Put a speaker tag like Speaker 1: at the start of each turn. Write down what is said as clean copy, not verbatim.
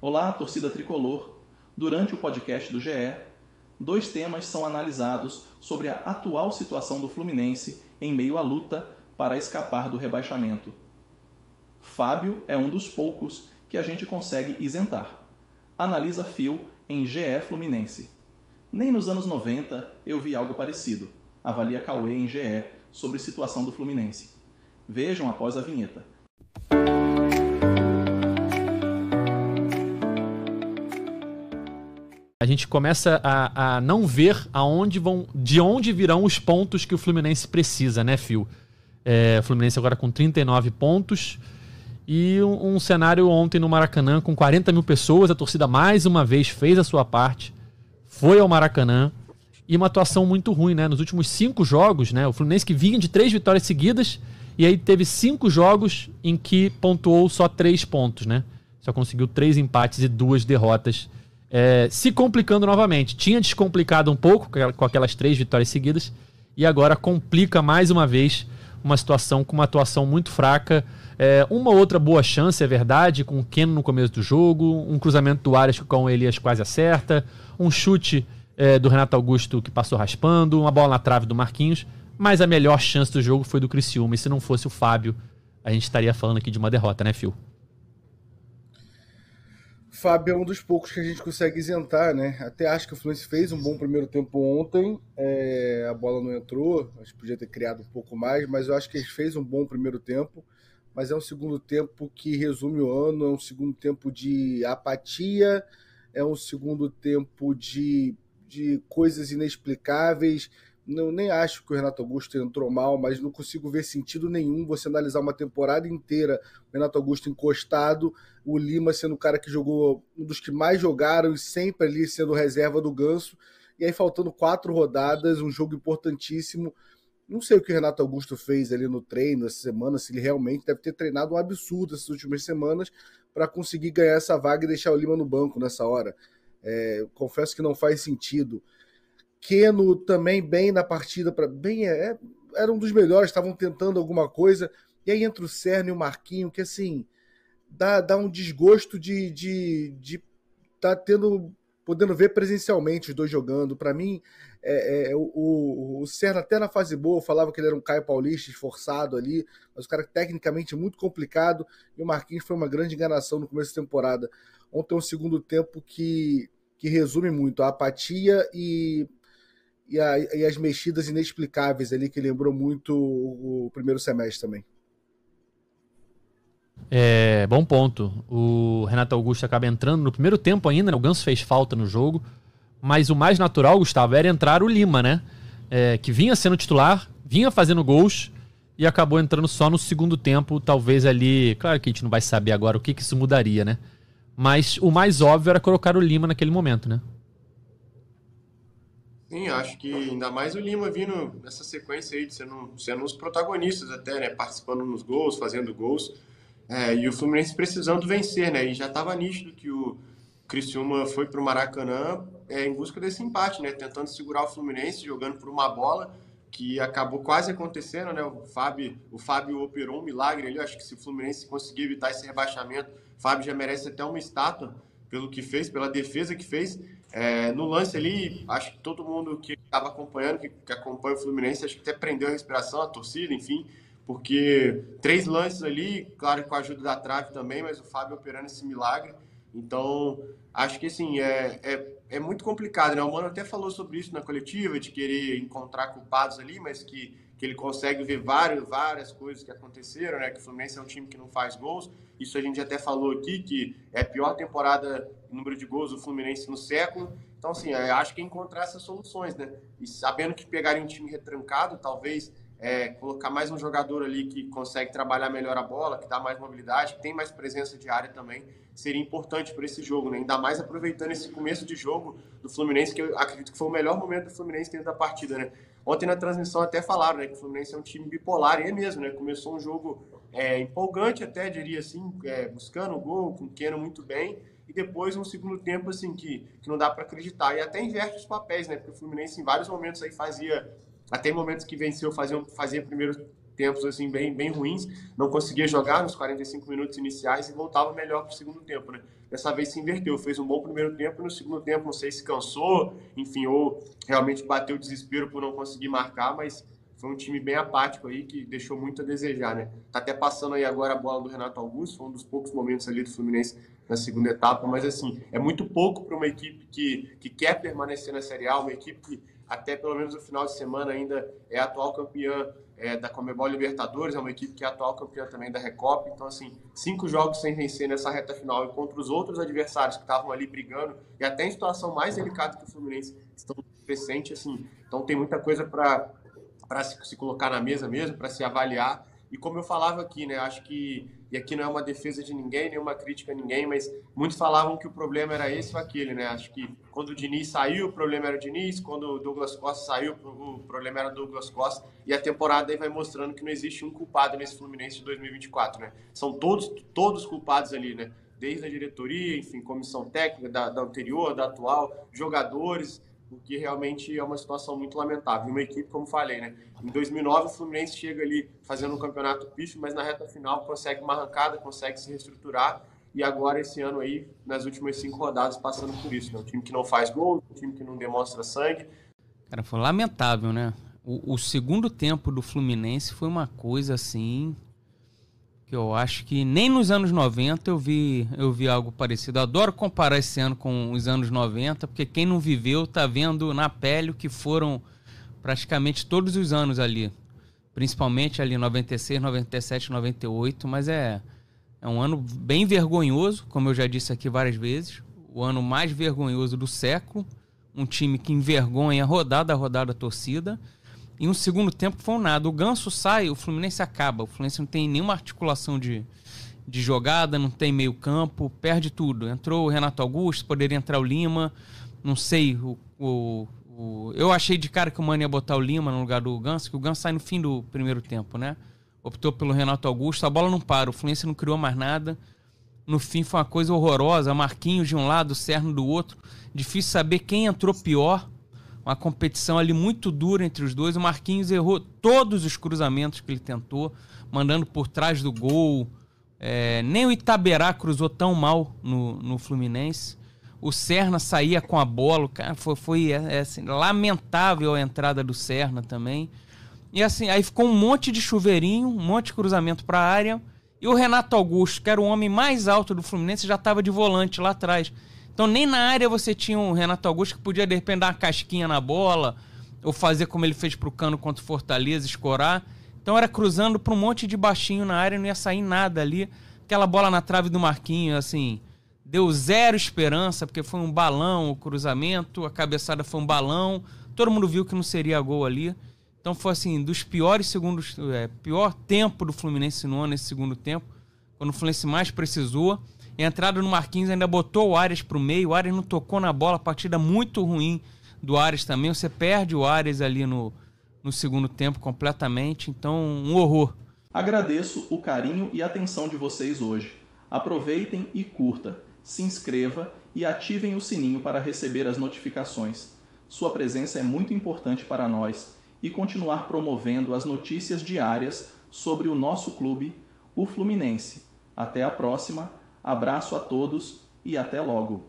Speaker 1: Olá, torcida tricolor! Durante o podcast do GE, dois temas são analisados sobre a atual situação do Fluminense em meio à luta para escapar do rebaixamento. Fábio é um dos poucos que a gente consegue isentar. Analisa Phil em GE Fluminense. Nem nos anos 90 eu vi algo parecido. Avalia Cauê em GE sobre situação do Fluminense. Vejam após a vinheta.
Speaker 2: A gente começa a não ver de onde virão os pontos que o Fluminense precisa, né, Phil? O Fluminense agora com 39 pontos e um cenário ontem no Maracanã com 40 mil pessoas. A torcida mais uma vez fez a sua parte, foi ao Maracanã e uma atuação muito ruim, né? Nos últimos 5 jogos, né? O Fluminense que vinha de 3 vitórias seguidas e aí teve 5 jogos em que pontuou só 3 pontos, né? Só conseguiu 3 empates e 2 derrotas. Se complicando novamente. Tinha descomplicado um pouco com aquelas 3 vitórias seguidas e agora complica mais uma vez uma situação com uma atuação muito fraca. Uma outra boa chance, é verdade, com o Keno no começo do jogo, um cruzamento do Arias com o Elias quase acerta, um chute do Renato Augusto que passou raspando, uma bola na trave do Marquinhos, mas a melhor chance do jogo foi do Criciúma, e se não fosse o Fábio, a gente estaria falando aqui de uma derrota, né, Phil?
Speaker 3: Fábio é um dos poucos que a gente consegue isentar, né? Até acho que o Fluminense fez um bom primeiro tempo ontem, a bola não entrou, acho que podia ter criado um pouco mais, mas eu acho que ele fez um bom primeiro tempo, mas é um segundo tempo que resume o ano, é um segundo tempo de apatia, é um segundo tempo de coisas inexplicáveis. Não, nem acho que o Renato Augusto entrou mal, mas não consigo ver sentido nenhum você analisar uma temporada inteira, o Renato Augusto encostado, o Lima sendo o cara que jogou, um dos que mais jogaram e sempre ali sendo reserva do Ganso, e aí faltando 4 rodadas, um jogo importantíssimo. Não sei o que o Renato Augusto fez ali no treino essa semana, se ele realmente deve ter treinado um absurdo essas últimas semanas para conseguir ganhar essa vaga e deixar o Lima no banco nessa hora. Confesso que não faz sentido. Keno também bem na partida, era um dos melhores, estavam tentando alguma coisa, e aí entra o Serna e o Marquinho, que assim, dá um desgosto de tá podendo ver presencialmente os dois jogando. Para mim, o Serna até na fase boa falava que ele era um Caio Paulista esforçado ali, mas o cara tecnicamente muito complicado, e o Marquinhos foi uma grande enganação no começo da temporada. Ontem é um segundo tempo que resume muito a apatia e as mexidas inexplicáveis ali, que lembrou muito o primeiro semestre também.
Speaker 2: Bom ponto. O Renato Augusto acaba entrando no primeiro tempo ainda, né? O Ganso fez falta no jogo, mas o mais natural, Gustavo, era entrar o Lima, né? Que vinha sendo titular, vinha fazendo gols e acabou entrando só no segundo tempo, talvez ali... Claro que a gente não vai saber agora o que isso mudaria, né? Mas o mais óbvio era colocar o Lima naquele momento, né?
Speaker 4: Sim, acho que ainda mais o Lima vindo nessa sequência aí de sendo os protagonistas até, né? Participando nos gols, fazendo gols. E o Fluminense precisando vencer, né? E já estava nítido que o Criciúma foi para o Maracanã em busca desse empate, né? Tentando segurar o Fluminense, jogando por uma bola que acabou quase acontecendo, né? O Fábio operou um milagre ali. Eu acho que se o Fluminense conseguir evitar esse rebaixamento, o Fábio já merece até uma estátua pelo que fez, pela defesa que fez. No lance ali, acho que todo mundo que estava acompanhando, que acompanha o Fluminense, acho que até prendeu a respiração, a torcida, enfim, porque 3 lances ali, claro, com a ajuda da trave também, mas o Fábio operando esse milagre. Então, acho que assim, é muito complicado, né? O Mano até falou sobre isso na coletiva, de querer encontrar culpados ali, mas que ele consegue ver várias coisas que aconteceram, né? Que o Fluminense é um time que não faz gols. Isso a gente até falou aqui, que é a pior temporada em número de gols do Fluminense no século. Então, assim, acho que é encontrar essas soluções, né? E sabendo que pegarem um time retrancado, talvez colocar mais um jogador ali que consegue trabalhar melhor a bola, que dá mais mobilidade, que tem mais presença de área também, seria importante para esse jogo, né? Ainda mais aproveitando esse começo de jogo do Fluminense, que eu acredito que foi o melhor momento do Fluminense dentro da partida, né? Ontem na transmissão até falaram, né, que o Fluminense é um time bipolar, e é mesmo, né? Começou um jogo empolgante até, diria assim, buscando o gol, com o Keno muito bem, e depois um segundo tempo assim que não dá para acreditar, e até inverte os papéis, né? Porque o Fluminense em vários momentos aí fazia, até em momentos que venceu, fazia primeiro tempos assim bem ruins, não conseguia jogar nos 45 minutos iniciais e voltava melhor para o segundo tempo, né? Dessa vez se inverteu, fez um bom primeiro tempo e no segundo tempo não sei se cansou, enfim, ou realmente bateu o desespero por não conseguir marcar, mas foi um time bem apático aí que deixou muito a desejar, né? Tá até passando aí agora a bola do Renato Augusto, foi um dos poucos momentos ali do Fluminense na segunda etapa, mas assim, é muito pouco para uma equipe que quer permanecer na Série A, uma equipe que até pelo menos no final de semana ainda é atual campeã da Conmebol Libertadores, é uma equipe que é atual campeã também da Recopa, então assim, 5 jogos sem vencer nessa reta final e contra os outros adversários que estavam ali brigando, e até em situação mais delicada que o Fluminense estão presentes, assim, então tem muita coisa para se colocar na mesa mesmo, para se avaliar, e como eu falava aqui, né, acho que, e aqui não é uma defesa de ninguém, nenhuma crítica a ninguém, mas muitos falavam que o problema era esse ou aquele, né, acho que quando o Diniz saiu, o problema era o Diniz, quando o Douglas Costa saiu, o problema era o Douglas Costa, e a temporada aí vai mostrando que não existe um culpado nesse Fluminense de 2024, né, são todos culpados ali, né, desde a diretoria, enfim, comissão técnica da anterior, da atual, jogadores, porque realmente é uma situação muito lamentável. Uma equipe, como falei, né? Em 2009 o Fluminense chega ali fazendo um campeonato pífio, mas na reta final consegue uma arrancada, consegue se reestruturar, e agora esse ano aí, nas últimas 5 rodadas, passando por isso, né? Um time que não faz gol, um time que não demonstra sangue.
Speaker 5: Cara, foi lamentável, né? O segundo tempo do Fluminense foi uma coisa assim que eu acho que nem nos anos 90 eu vi algo parecido. Eu adoro comparar esse ano com os anos 90, porque quem não viveu tá vendo na pele o que foram praticamente todos os anos ali. Principalmente ali 96, 97, 98, mas é um ano bem vergonhoso, como eu já disse aqui várias vezes. O ano mais vergonhoso do século. Um time que envergonha rodada a rodada a torcida. E um segundo tempo que foi um nada. O Ganso sai, o Fluminense acaba. O Fluminense não tem nenhuma articulação de jogada, não tem meio campo, perde tudo. Entrou o Renato Augusto, poderia entrar o Lima, não sei. Eu achei de cara que o Mano ia botar o Lima no lugar do Ganso, que o Ganso sai no fim do primeiro tempo, né? Optou pelo Renato Augusto, a bola não para, o Fluminense não criou mais nada. No fim foi uma coisa horrorosa, Marquinhos de um lado, Serno do outro. Difícil saber quem entrou pior. Uma competição ali muito dura entre os dois. O Marquinhos errou todos os cruzamentos que ele tentou, mandando por trás do gol. Nem o Itaberá cruzou tão mal no Fluminense. O Serna saía com a bola. Cara, foi assim, lamentável a entrada do Serna também. E assim, aí ficou um monte de chuveirinho, um monte de cruzamento para a área. E o Renato Augusto, que era o homem mais alto do Fluminense, já estava de volante lá atrás. Então nem na área você tinha um Renato Augusto que podia de repente dar uma casquinha na bola ou fazer como ele fez pro Cano contra o Fortaleza, escorar. Então era cruzando para um monte de baixinho na área, não ia sair nada ali. Aquela bola na trave do Marquinhos, assim, deu zero esperança, porque foi um balão o cruzamento, a cabeçada foi um balão, todo mundo viu que não seria gol ali. Então foi assim, dos piores pior tempo do Fluminense no ano, nesse segundo tempo, quando o Fluminense mais precisou. A entrada no Marquinhos ainda botou o Arias pro meio, o Arias não tocou na bola, partida muito ruim do Arias também, você perde o Arias ali no segundo tempo completamente, então um horror.
Speaker 1: Agradeço o carinho e atenção de vocês hoje. Aproveitem e curta, se inscreva e ativem o sininho para receber as notificações. Sua presença é muito importante para nós e continuar promovendo as notícias diárias sobre o nosso clube, o Fluminense. Até a próxima. Abraço a todos e até logo!